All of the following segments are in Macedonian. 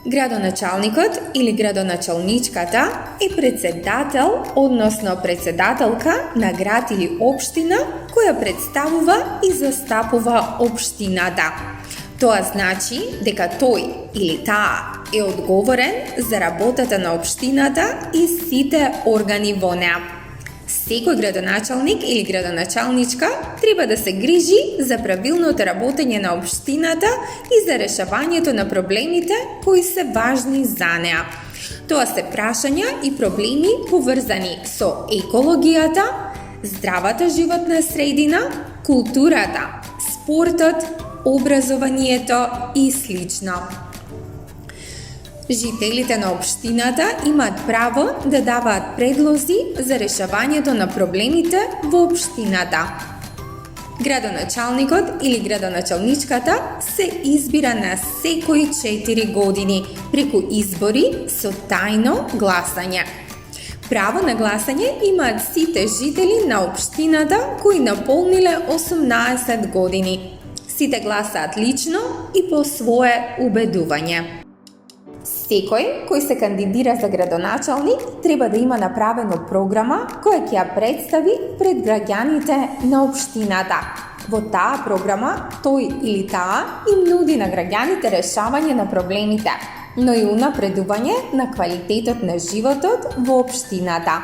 Градоначалникот или градоначалничката е председател, односно председателка на град или општина која представува и застапува општината. Тоа значи дека тој или таа е одговорен за работата на општината и сите органи во неа. Секој градоначалник или градоначалничка треба да се грижи за правилното работење на општината и за решавањето на проблемите кои се важни за неа. Тоа се прашања и проблеми поврзани со екологијата, здравата животна средина, културата, спортот, образованието и слично. Жителите на општината имаат право да даваат предлози за решавањето на проблемите во општината. Градоначалникот или градоначалничката се избира на секои 4 години преку избори со тајно гласање. Право на гласање имаат сите жители на општината кои наполниле 18 години. Сите гласаат лично и по свое убедување. Секој кој се кандидира за градоначалник треба да има направено програма која ќе ја представи пред граѓаните на општината. Во таа програма тој или таа им нуди на граѓаните решавање на проблемите, но и унапредување на квалитетот на животот во општината.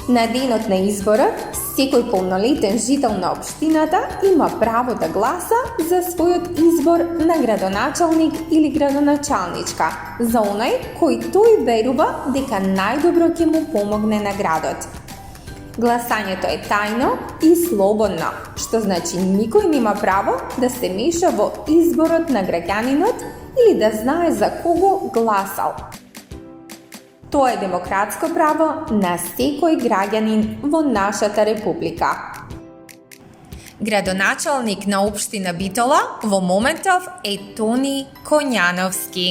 На денот на изборот, секој полнолетен жител на општината има право да гласа за својот избор на градоначалник или градоначалничка, за оној кој тој верува дека најдобро ќе му помогне на градот. Гласањето е тајно и слободно, што значи никој нема право да се меша во изборот на граѓанинот или да знае за кого гласал. Тоа е демократско право на секој граѓанин во нашата република. Градоначалник на општина Битола во моментов е Тони Коњановски.